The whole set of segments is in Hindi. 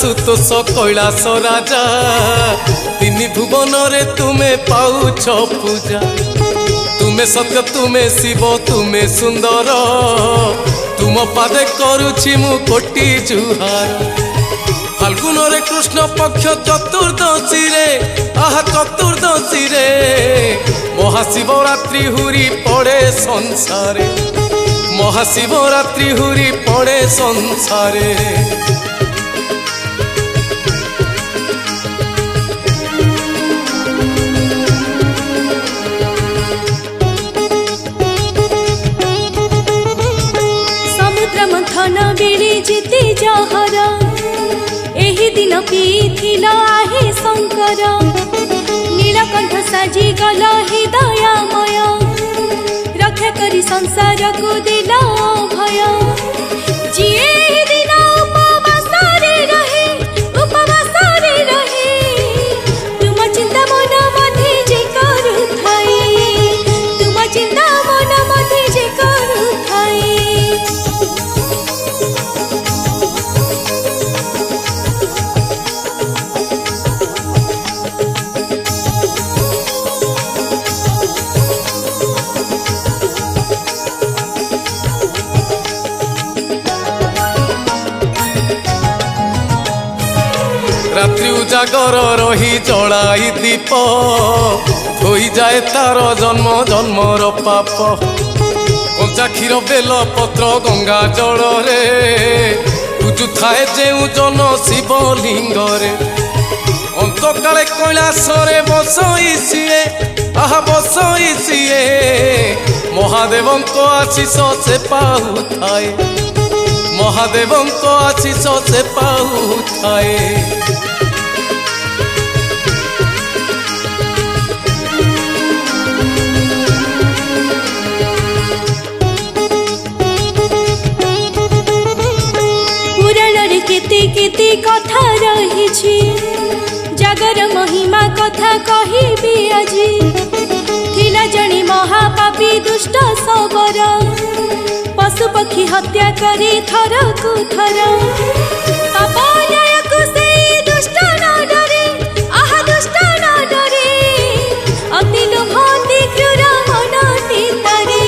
आशुतोष कैलाश राजा तीन भुवन रे तुम्हें पाउछ पूजा तुमे सत्य तुमे शिव तुमे सुंदर तुम पादे करुछि मु कोटि जुहार फाल्गुन रे कृष्ण पक्ष चतुर्दशी रे आहा चतुर्दशी रे महाशिवरात्रि हुरी पड़े संसारे महाशिवरात्रि हुरी पड़े संसारे समुद्र मंथन बेले जीते जहर एही दिन पीथिल आहे शंकर नीलकंठ साजी गल हृदयमय रक्षा करी संसार को दिल भय जिए दिन उपवास रहे तुम चिंता मन मधे जे करुथाई तुम चिंता मन मधे जे करुथाई रात्रि उजागर रही जड़ाई दीप धोई जाए तार जन्म जन्मर पाप कंचा क्षीर बेल पत्र गंगा जल रे पूजु थाए जेउ जन शिवलिंग रे अंत काले कैलाश रे बसई सीए आहा बसई सीए महादेवंक आशीष से पाउथाए महादेवंक आशीष से पाउथाए केते केते कथा रही जागर महिमा कथा कहिबी आजी थिला जणे महापापी दुष्ट सबर पशु पक्षी हत्या करे थर को थर पापनायक से दुष्ट न डरे आहा दुष्ट न डरे अति लोभ अति क्रूर मनति तारे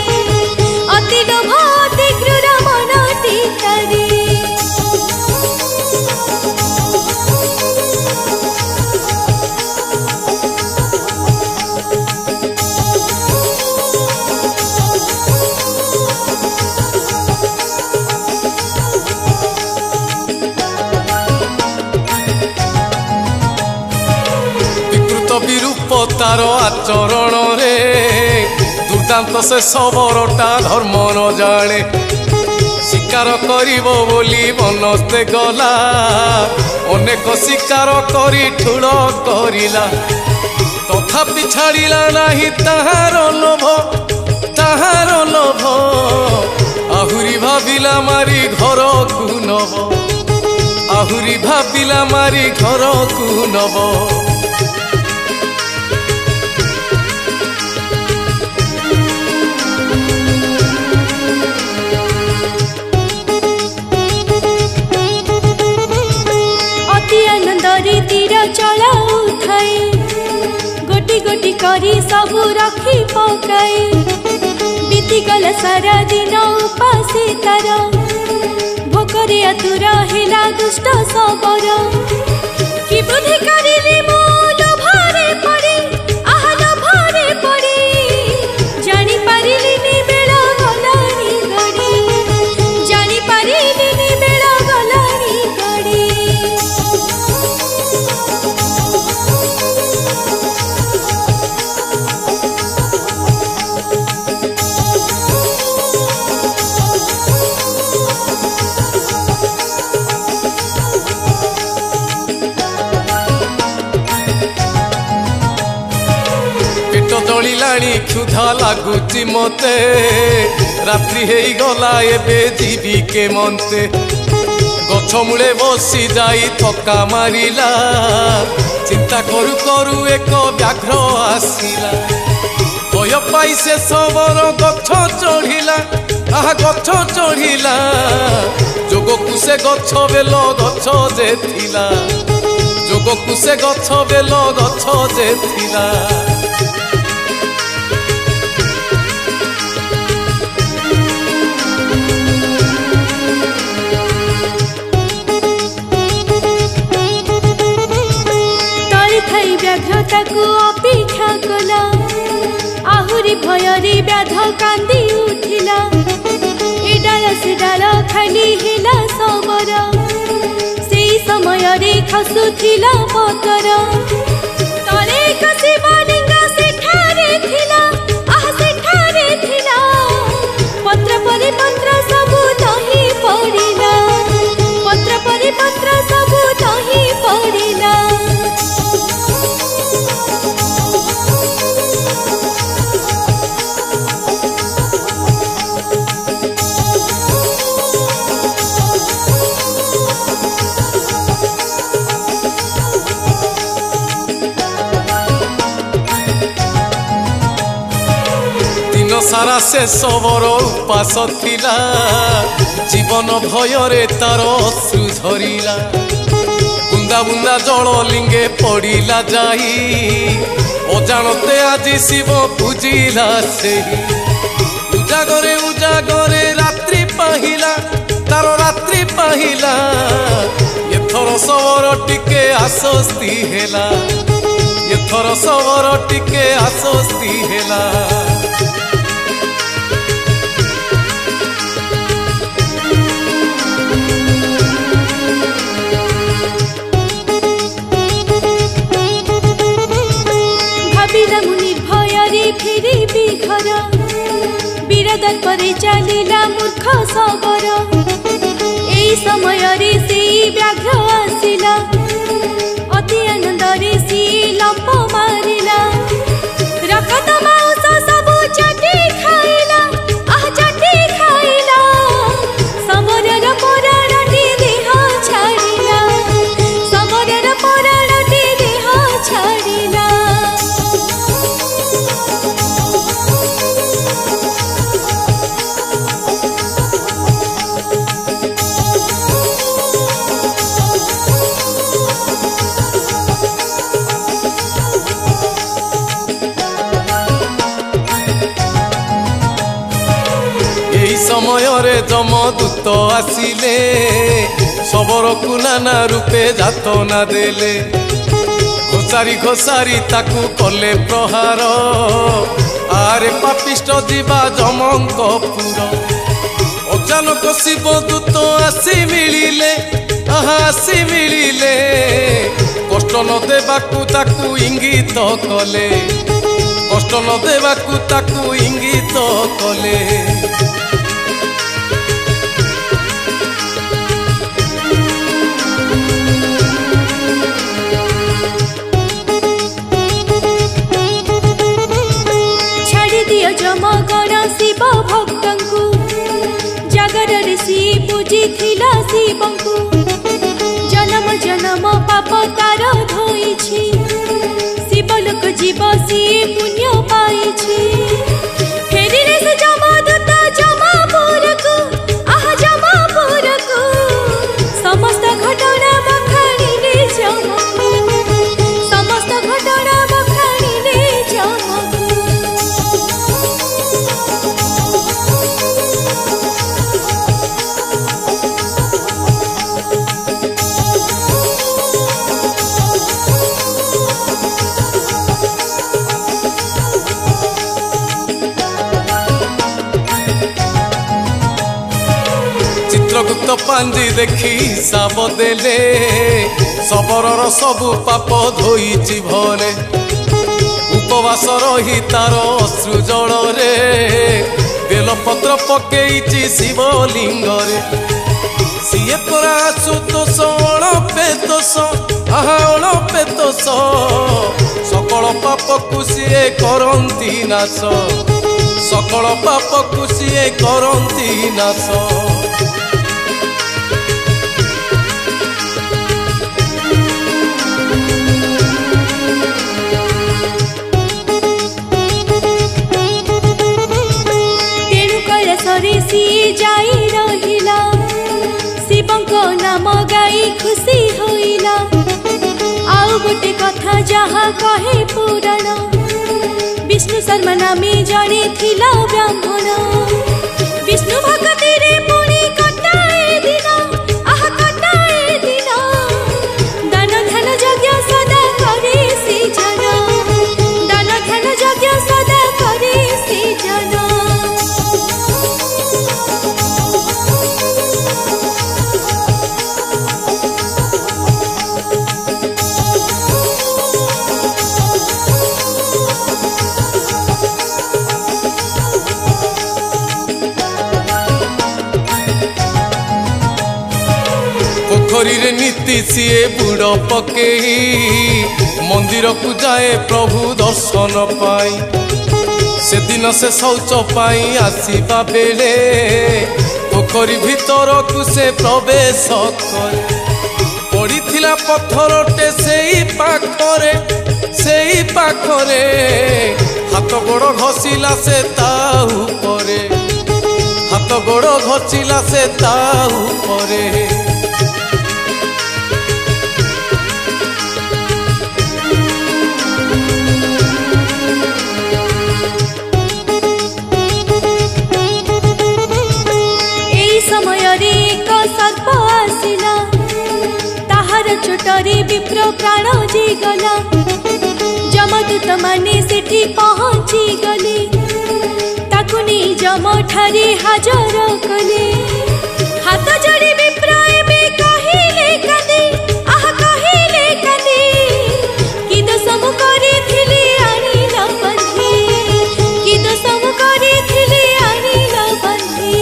अति लोभ अति क्रूर मनति तारे विरूप तार आचरण रे दुर्दांत से सबरटा धर्म न जाने शिकार करिबो बोली बनस्ते गला अनेक शिकार करी ठुल करिला तथापि छाड़िला नाही ताहार लोभ आहुरी भाबिला मारी घर को नब आहुरी भाबिला मारी घर को नब तीर चलाऊ थाए गोटी गोटी करी सबू रखी पकाए बीती गला सारा दिन उपासे तार भोकरे आतुर हेला दुष्ट सबर कि बुद्धि करिली मो लोभरे पड़े आहा लोभरे पड़े जानी पारिलिनी बेल गलानी गड़ी जानी पारिलिनी बेल गलानी गड़ी जलिलाणी क्षुधा लगुची मते रात्रि हे गला एबे जीवी के मनते गछ मूले बसी जाई थका मारिला चिंता करू करू एक व्याघ्र आसिला ଭୟ ପାଇ ସେ ସବର ଗଛ ଚଢ଼ିଲା ଆହା ଗଛ ଚଢ଼ିଲା ଯୋଗକୁ ସେ ଗଛ ବେଲ ଗଛ ଯେ ଥିଲା ଯୋଗକୁ ସେ ଗଛ ବେଲ ଗଛ ଯେ ଥିଲା। ବ୍ୟାଘ୍ରତାକୁ ଅପେକ୍ଷା କଲା ଆହୁରି ଭୟରେ ବ୍ୟାଧ କାନ୍ଦି ଉଠିଲା ଏ ଡାଳ ସେ ଡାଳ ଖାଲି ହେଲା ସବର ସେଇ ସମୟରେ ଖସୁଥିଲା ପତର ତଳେ ଖସିବ ଲିଙ୍ଗ ସେଠାରେ ଥିଲା ଆହା ସେଠାରେ ଥିଲା ପତ୍ର ପରେ ପତ୍ର ସବୁ ଦହି ପଡ଼ିଲା ପତ୍ର ପରେ ପତ୍ର ସବୁ ଦହି ପଡ଼ିଲା। ସାରା ସେ ସବର ଉପାସ ଥିଲା ଜୀବନ ଭୟରେ ତାର ଅଶ୍ରୁ ଝରିଲା ବୁନ୍ଦା ବୁନ୍ଦା ଜଳ ଲିଙ୍ଗେ ପଡ଼ିଲା ଯାଇ ଅଜାଣତେ ଆଜି ଶିବ ପୂଜିଲା ସେହି ଉଜାଗରେ ରାତ୍ରି ପାହିଲା ତାର ରାତ୍ରି ପାହିଲା ଏଥର ସବର ଟିକେ ଆଶ୍ୱସ୍ତି ହେଲା ଏଥର ସବର ଟିକେ ଆଶ୍ୱସ୍ତି ହେଲା। ଫେରିବି ଘର ବିରଦର ପରେ ଚାଲିଲା ମୂର୍ଖ ସବର ଏଇ ସମୟରେ ସେଇ ବ୍ୟାଘ୍ର ଆସିଲା ଅତି ଆନନ୍ଦରେ ସିଏ ଲମ୍ପ ମାରିଲା ରକତ ମାଉସ ସବୁ ଚାଟି ଖାଇଲା ଆହା ଚାଟି ଖାଇଲା ସମରର ପରାଣଟି ଦେହ ଛାଡ଼ିଲା ସମରର ପରାଣଟି ଦେହ ଛାଡ଼ିଲା। ସମୟରେ ଯମଦୂତ ଆସିଲେ ଶବରକୁ ନାନା ରୂପେ ଯାତନା ଦେଲେ ଘୋଷାରି ଘୋଷାରି ତାକୁ କଲେ ପ୍ରହାର ଆରେ ପାପିଷ୍ଟ ଯିବା ଯମଙ୍କ ପୁର ଅଚାନକ ଶିବଦୂତ ଆସି ମିଳିଲେ ଆହା ଆସି ମିଳିଲେ କଷ୍ଟ ନ ଦେବାକୁ ତାକୁ ଇଙ୍ଗିତ କଲେ କଷ୍ଟ ନ ଦେବାକୁ ତାକୁ ଇଙ୍ଗିତ କଲେ। ଯମଗଣ ଶିବ ଭକ୍ତଙ୍କୁ ଜାଗରରେ ସିଏ ପୂଜିଥିଲା ଶିବଙ୍କୁ ଜନମ ଜନମ ପାପ ତାର ଧୋଇଛି ଶିବଲୋକ ଯିବ ସିଏ ପୁଣ୍ୟ ପାଇଛି ଫେରିଲେ ସେ ଯମଦୂତ ଯମପୁରକୁ ଆହା ଯମପୁରକୁ ସମସ୍ତ ଘଟଣା ବଖାଣିଲେ ଯମକୁ ସମସ୍ତ ଘଟଣା ବଖାଣିଲେ ଯମକୁ। ଚିତ୍ରଗୁପ୍ତ ପାଞ୍ଜି ଦେଖି ହିସାବ ଦେଲେ ଶବରର ସବୁ ପାପ ଧୋଇଛି ଭରେ ଉପବାସ ରହି ତାର ଅଶ୍ରୁ ଜଳରେ ବେଲପତ୍ର ପକେଇଛି ଶିବଲିଙ୍ଗରେ ସିଏ ପରା ଆଶୁତୋଷ ଅଳପେ ଦୋଷ ଆହା ଅଳପେ ଦୋଷ ସକଳ ପାପକୁ ସିଏ କରନ୍ତି ନାଶ ସକଳ ପାପକୁ ସିଏ କରନ୍ତି ନାଶ। केते कथा जहा कहे पुराण विष्णु शर्मा नामे जड़े थिला ब्राह्मण विष्णु भक्ति रे पुणी कटाए दिन आह कटाए दिन दान ध्यान यज्ञ सदा करे से जन दान ध्यान यज्ञ सदा करे से जन पोखरी रे नीति सीए बुड़ पकई मंदिर को जाए प्रभु दर्शन पाई से दिन से शौच पाई आसीबा बेले पोखरी भीतर को से प्रवेश करे पड़ीथिला पत्थरटे सेई पाखरे हाथ गोड़ घसिला से ता ऊपरे हाथ गोड़ घसिला से ता ऊपरे चोटरी विप्र प्राण जी गला जमदूत माने सेठी पहुंची गले ताकु नी जम ठारे हाजर कले हाथ जोड़ी विप्र एबे कहिले कदे आह कहिले कदे कि दसम करे थिले आनिला बंधी कि दसम करे थिले आनिला बंधी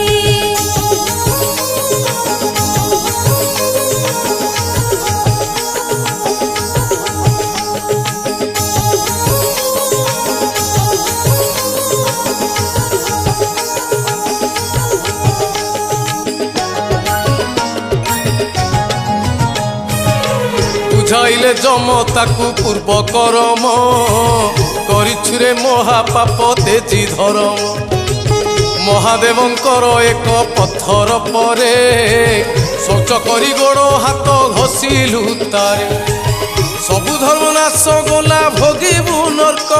बुझाइले जम ताकू पूर्व करम करिछुरे महापाप तेजी धरम महादेवंकर एक पत्थर परे शौच करी गोड़ हाथ घसिलु तारे सबु धर्म नाश गला भोगिबु नरक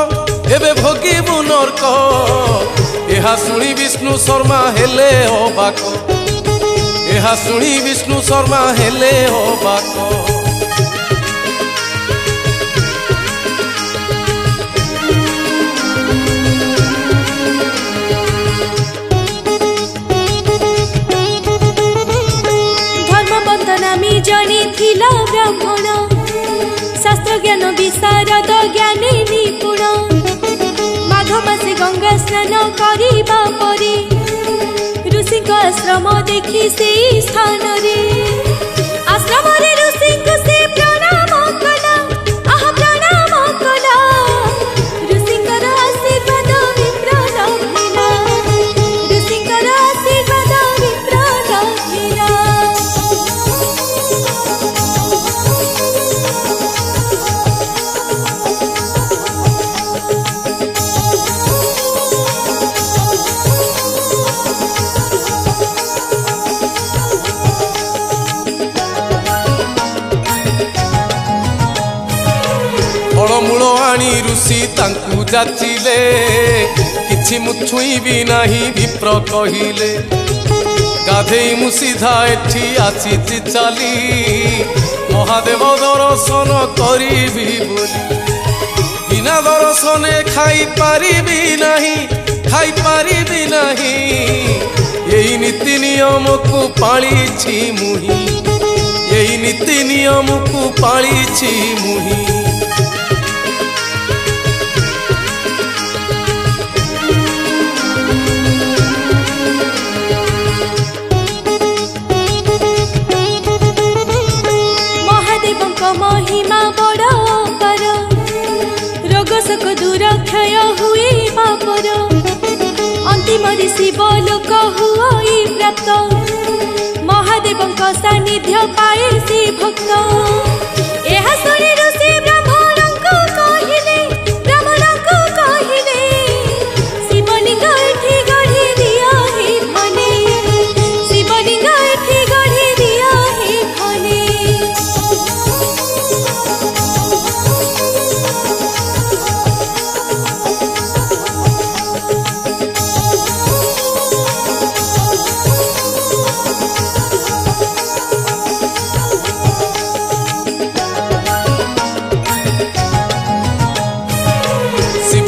एबे भोगिबु नरक एहा सुनी विष्णु शर्मा हेले अबाक एहा सुनी विष्णु शर्मा हेले अबाक जनी थिला ब्राह्मण शास्त्र ज्ञान विशारद ज्ञानी निपुण माघ मासे गंगा स्नान करिबा परे ऋषि आश्रम देखी से स्थान रे आश्रम रे ऋषि को से प्रणाम कला आह प्रणाम कला ऋषि कर आशीर्वाद विप्र लभिला ऋषि कर आशीर्वाद विप्र लभिला फलमूल आनी ऋषि तांकु जाचिले किछि मु छुईबी नाही विप्र कहिले गाधेई मु सीधा एठी आसी चाली महादेव दर्शन करिबी बोली बिना दर्शने खाई पारिबी नाही एई नीति नियम को पाळीछि मुही एई नीति नियम को पाळीछि मुही महिमा बड़ कर रोग शोक दूर क्षय हुए पापर अंतिम शिव लोक हुई प्राप्त महादेव सानिध्य पाए से भक्त यह शुणी ऋषि ब्राह्मण को कहले शिवलिंग एठी गढ़ी दिया हे भने शिवलिंग एठी गढ़ी दिया हे भने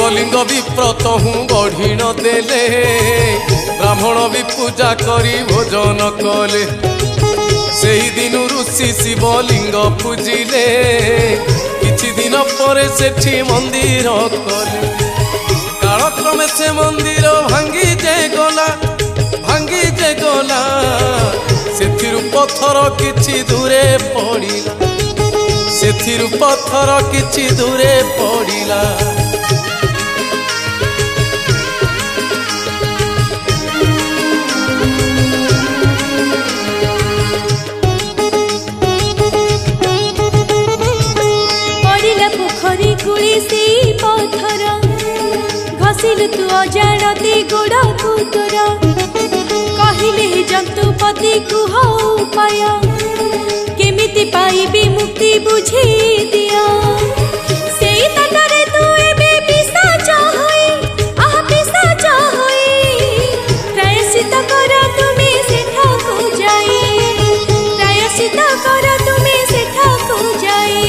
शिवलिंग विप्र तहु गढ़ी न देले ब्राह्मण भी पूजा करी भोजन कले से ही दिन ऋषि शिवलिंग पूजिले किछि दिन पर सेठी मंदिर कले कालक्रमे से मंदिर भांगी जे गला सेथिरु पत्थर किछि दूरे पड़िला सेथिरु पत्थर किछि दूरे पड़िला पड़िला पोखरी कुली से पत्थर घसिलु तू अजाणती गोड़ को तोर कहले हे जंतुपति कुह उपाय केमिति पाइबी मुक्ति बुझी दिया सेई तटरे तू एबे पिशाच होई पिशाच होई प्रायश्चित कर तुमे सेठाकु जाई प्रायश्चित कर तुमे सेठाकु जाई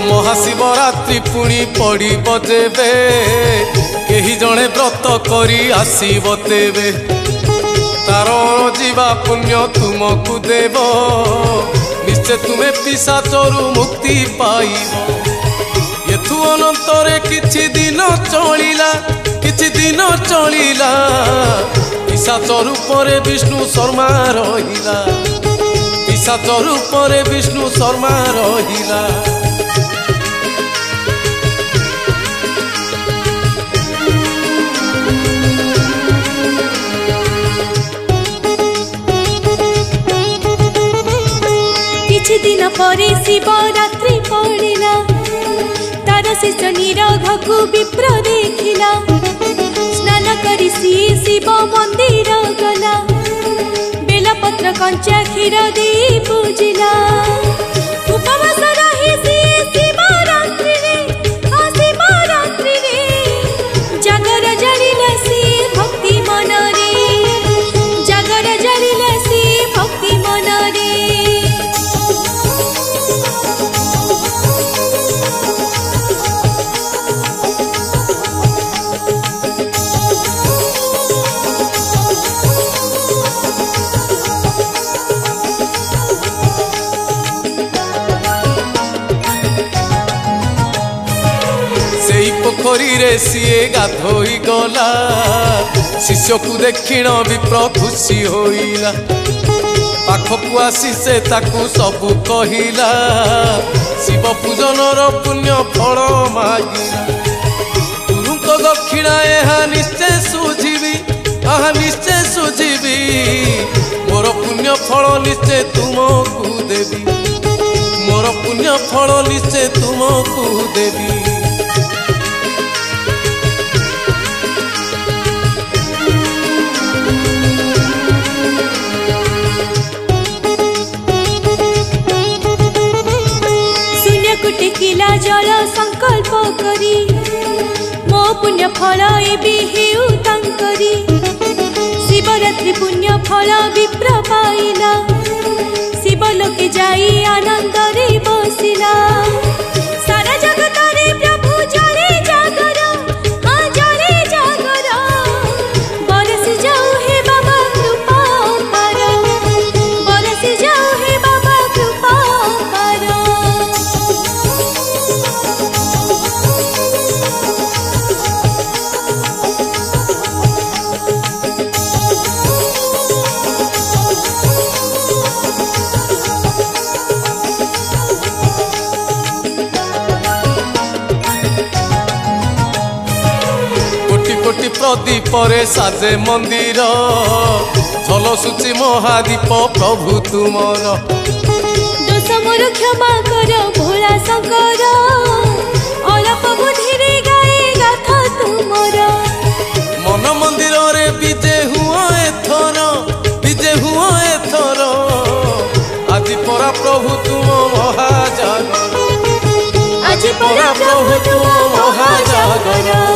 महाशिवरात्रि पुणी पड़ब जेबे केही जणे व्रत करी आसीब तेबे तार जीवा पुण्य तुमको देव निश्चय तुम्हें पिशाचरु मुक्ति पाइब एथु अनंतरे किछि दिन चलिला पिशाचरु परे विष्णु शर्मा रहिला पिशाचरु परे विष्णु शर्मा रहिला किछि दिन परे शिवरात्रि पड़िला तार शेष निरघ को विप्र देखिला स्नान करी शिव मंदिर गला बेलपत्र कंचा क्षीर दे पूजिला उपवास रही शिवरात्रि रे जागर जलिला सी भक्ति मनरे जागर जलिला सी भक्ति मनरे पोखरी रे सीए गाधोई गला शिष्य को देखिण विप्र खुशी होइला पाखकु आसी से ताकू सबु कहिला शिव पूजनर पुण्य फल मागिला गुरुଙ୍କ दक्षिणा ଏହା निश्चय सुझिबी मोर पुण्य फल निश्चय तुमको देवी मोर पुण्य फल निश्चय तुमको देवी टेकिला जल संकल्प करी मो पुण्य फल एबे हेउ तांकरी शिवरात्रि पुण्य फल विप्र पाइला शिवलोके जाई आनंद रे बसिला सारा जगत रे प्रभु जरे जागर बरस जाऊ हे बाबा कृपा कर बरस जाऊ हे बाबा कृपा कर कोटि प्रदीप रे साजे मंदिर झलसुची महादीप प्रभु तुमर दोष मोर क्षमा कर भोला शंकर अलप बुद्धि रे गाए गाथा तुमर मन मंदिर रे विजय हुआ एथर आज परा प्रभु तुम महादेव ପରାପ୍ରଭୁ ତୁମ ମହାଜାଗର।